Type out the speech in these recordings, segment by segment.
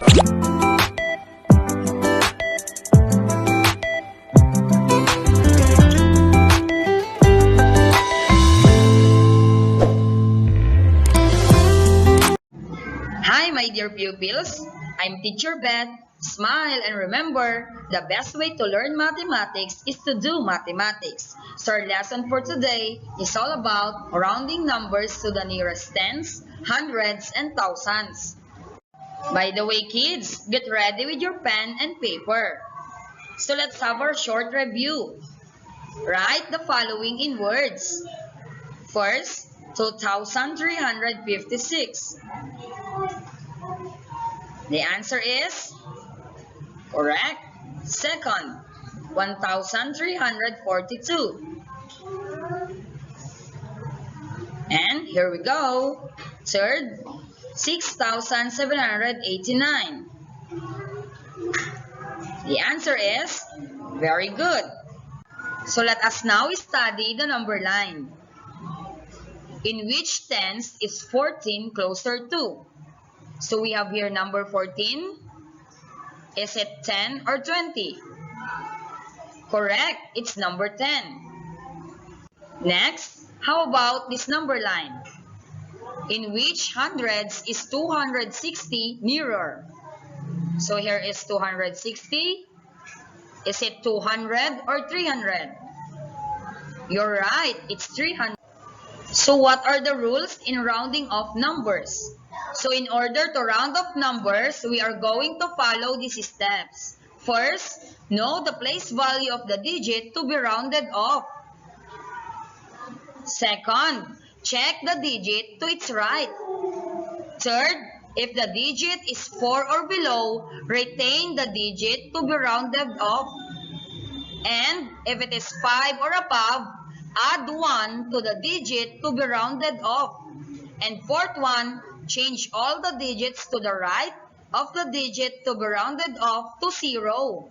Hi, my dear pupils. I'm Teacher Beth. Smile and remember, the best way to learn mathematics is to do mathematics. So our lesson for today is all about rounding numbers to the nearest tens, hundreds, and thousands. By the way, kids, get ready with your pen and paper. So let's have our short review. Write the following in words. First, 2,356. The answer is correct. Second, 1,342. And here we go. Third, 6,789. The answer is very good. So let us now study the number line. In which tens is 14 closer to? So we have here number 14. Is it 10 or 20? Correct, it's number 10. Next, how about this number line? In which hundreds is 260 nearer? So here is 260. Is it 200 or 300? You're right, it's 300. So what are the rules in rounding off numbers? So in order to round off numbers, we are going to follow these steps. First, know the place value of the digit to be rounded off. Second, check the digit to its right. Third, if the digit is 4 or below, retain the digit to be rounded off. And if it is 5 or above, add 1 to the digit to be rounded off. And fourth one, change all the digits to the right of the digit to be rounded off to 0.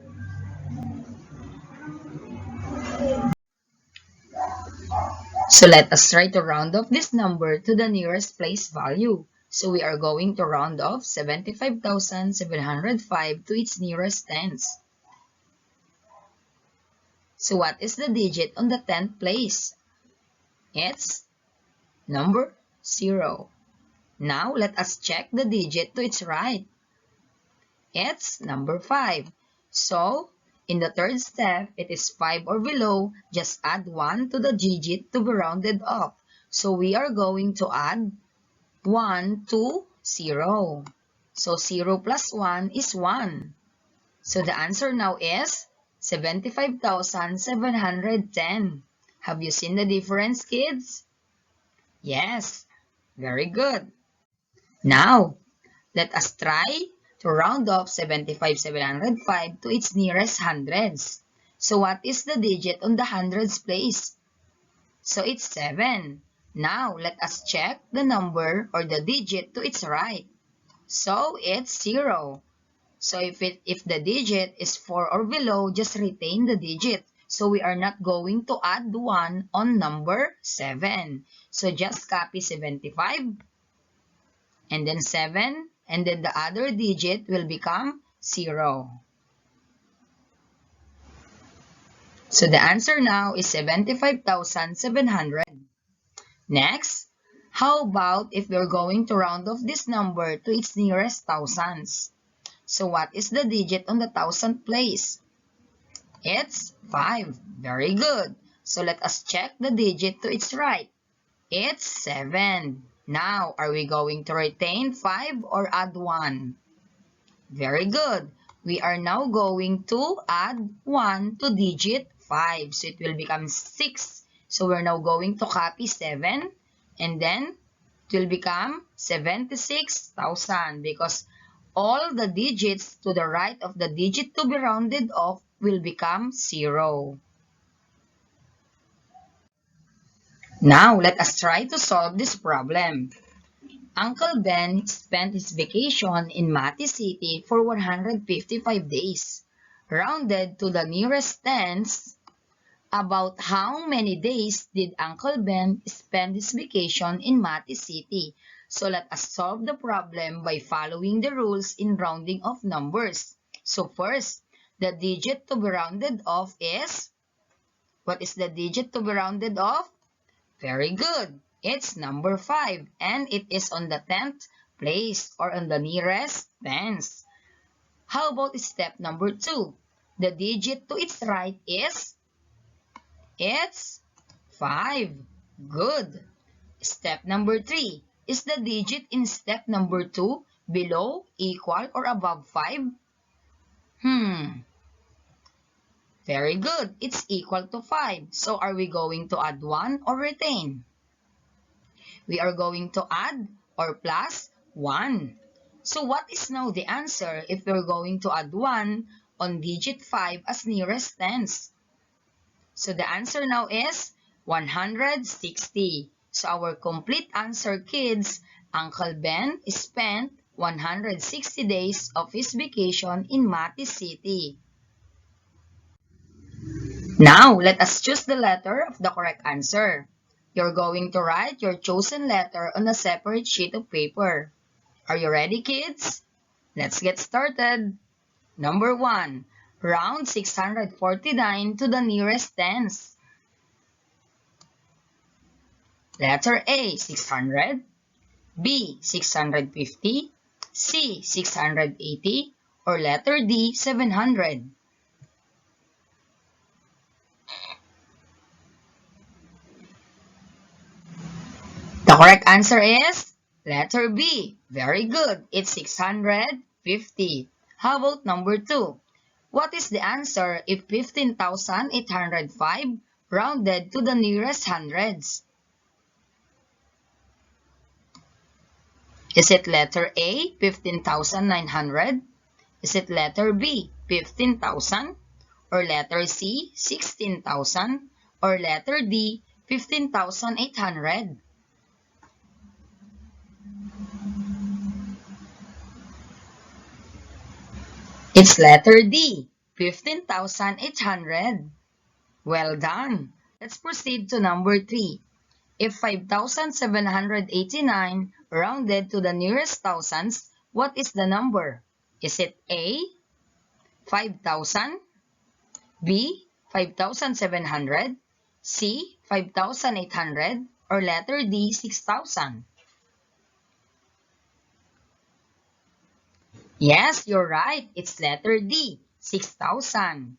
So let us try to round off this number to the nearest place value. So we are going to round off 75,705 to its nearest tens. So what is the digit on the 10th place? It's number 0. Now, let us check the digit to its right. It's number 5. So, in the third step, it is 5 or below. Just add 1 to the digit to be rounded off. So, we are going to add 1 to 0. So, 0 plus 1 is 1. So, the answer now is 75,710. Have you seen the difference, kids? Yes. Very good. Now, let us try to round off 75,705 to its nearest hundreds. So, what is the digit on the hundreds place? So, it's 7. Now, let us check the number or the digit to its right. So, it's 0. So, if the digit is 4 or below, just retain the digit. So, we are not going to add 1 on number 7. So, just copy 75. And then 7, and then the other digit will become 0. So the answer now is 75,700. Next, how about if we're going to round off this number to its nearest thousands? So what is the digit on the thousandth place? It's 5. Very good. So let us check the digit to its right. It's 7. Now, are we going to retain 5 or add 1? Very good. We are now going to add 1 to digit 5. So, it will become 6. So, we're now going to copy 7. And then, it will become 76,000 because all the digits to the right of the digit to be rounded off will become 0. Now, let us try to solve this problem. Uncle Ben spent his vacation in MATH3 City for 155 days. Rounded to the nearest tens, about how many days did Uncle Ben spend his vacation in MATH3 City? So let us solve the problem by following the rules in rounding of numbers. So first, the digit to be rounded off is, what is the digit to be rounded off? Very good. It's number 5 and it is on the 10th place or on the nearest tens. How about step number 2? The digit to its right is, it's 5. Good. Step number 3. Is the digit in step number 2 below, equal, or above 5? Very good. It's equal to 5. So are we going to add 1 or retain? We are going to add or plus 1. So what is now the answer if we're going to add 1 on digit 5 as nearest tens? So the answer now is 160. So our complete answer, kids, Uncle Ben spent 160 days of his vacation in Mati City. Now, let us choose the letter of the correct answer. You're going to write your chosen letter on a separate sheet of paper. Are you ready, kids? Let's get started. Number 1. Round 649 to the nearest tens. Letter A, 600. B, 650. C, 680. Or letter D, 700. The correct answer is letter B. Very good. It's 650. How about number 2? What is the answer if 15,805 rounded to the nearest hundreds? Is it letter A, 15,900? Is it letter B, 15,000? Or letter C, 16,000? Or letter D, 15,800? It's letter D, 15,800. Well done. Let's proceed to number 3. If 5,789 rounded to the nearest thousands, what is the number? Is it A, 5,000, B, 5,700, C, 5,800, or letter D, 6,000? Yes, you're right. It's letter D, 6,000.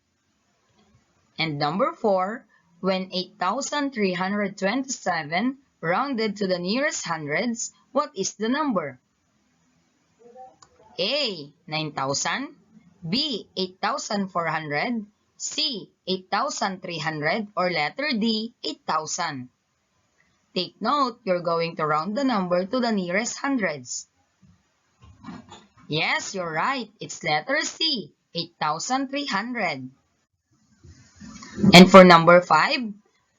And number 4, when 8,327 rounded to the nearest hundreds, what is the number? A, 9,000, B, 8,400, C, 8,300, or letter D, 8,000. Take note, you're going to round the number to the nearest hundreds. Yes, you're right. It's letter C, 8,300. And for number 5,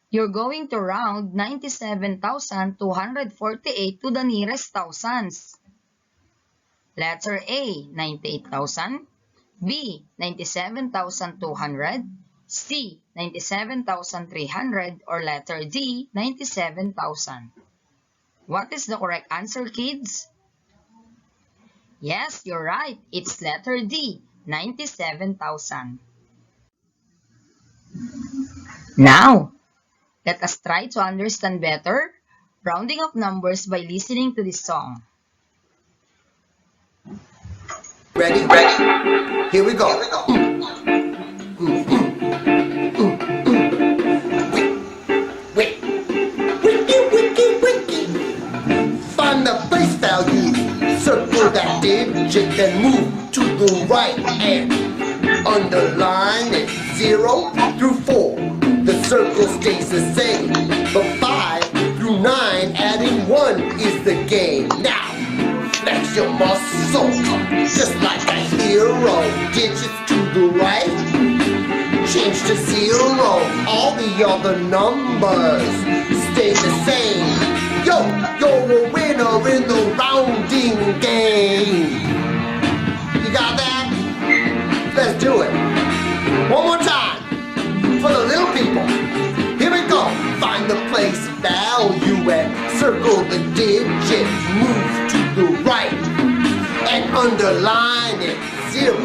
you're going to round 97,248 to the nearest thousands. Letter A, 98,000. B, 97,200. C, 97,300. Or letter D, 97,000. What is the correct answer, kids? Yes, you're right. It's letter D, 97,000. Now, let us try to understand better rounding of numbers by listening to this song. Ready? Here we go. Wiki. Find the place value. Circle that digit, then move to the right and underline it 0 through 4. The circle stays the same, but 5 through 9 adding 1 is the game. Now, flex your muscle, just like a hero. Digits to the right, change to 0. All the other numbers stay the same. Yo, you're a winner in the rounding game. You got that? Let's do it. One more time. For the little people. Here we go. Find the place value and circle the digit. Move Underline it, 0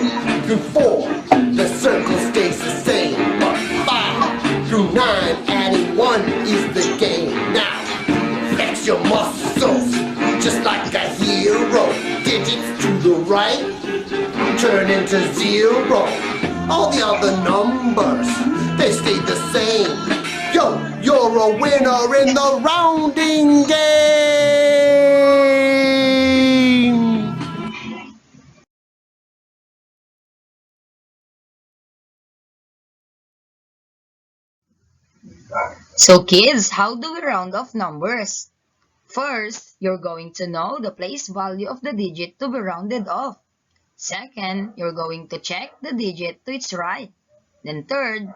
through 4, the circle stays the same. But 5 through 9, adding 1 is the game. Now, flex your muscles, just like a hero. Digits to the right, turn into 0. All the other numbers, they stay the same. Yo, you're a winner in the rounding game. So kids, how do we round off numbers? First, you're going to know the place value of the digit to be rounded off. Second, you're going to check the digit to its right. Then third,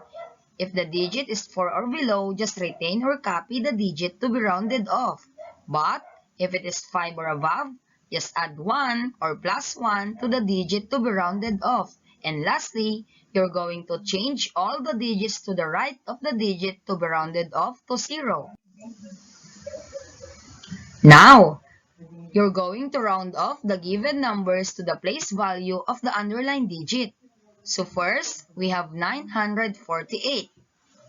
if the digit is 4 or below, just retain or copy the digit to be rounded off. But if it is 5 or above, just add 1 or plus 1 to the digit to be rounded off. And lastly, you're going to change all the digits to the right of the digit to be rounded off to 0. Now, you're going to round off the given numbers to the place value of the underlined digit. So first, we have 948.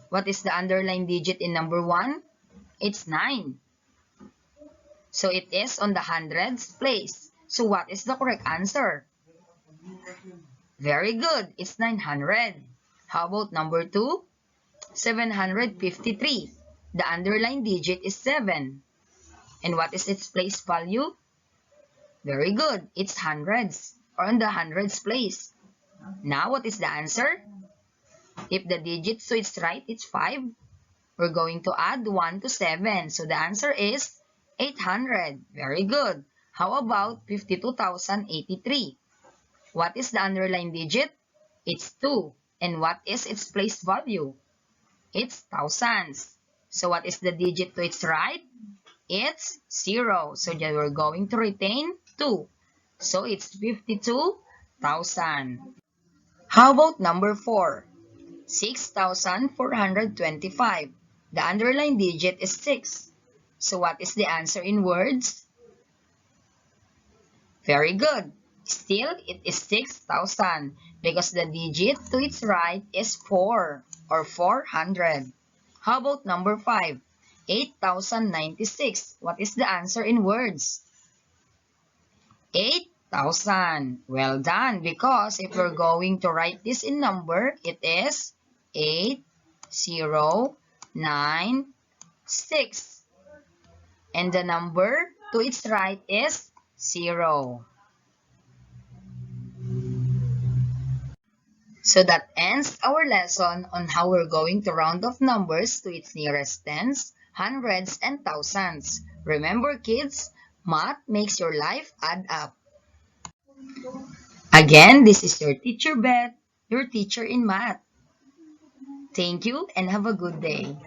What is the underlined digit in number 1? It's 9. So it is on the hundreds place. So what is the correct answer? Very good. It's 900. How about number 2? 753. The underlined digit is 7. And what is its place value? Very good. It's hundreds or on the hundreds place. Now what is the answer? If the digit to its right is 5, we're going to add 1 to 7. So the answer is 800. Very good. How about 52,083? What is the underlined digit? It's 2. And what is its place value? It's thousands. So what is the digit to its right? It's 0. So then we're going to retain 2. So it's 52,000. How about number 4? 6,425. The underlined digit is 6. So what is the answer in words? Very good. Still, it is 6,000 because the digit to its right is 4 or 400. How about number 5? 8,096. What is the answer in words? 8,000. Well done, because if we're going to write this in number, it is 8096. And the number to its right is 0. So that ends our lesson on how we're going to round off numbers to its nearest tens, hundreds, and thousands. Remember kids, math makes your life add up. Again, this is your teacher Beth, your teacher in math. Thank you and have a good day.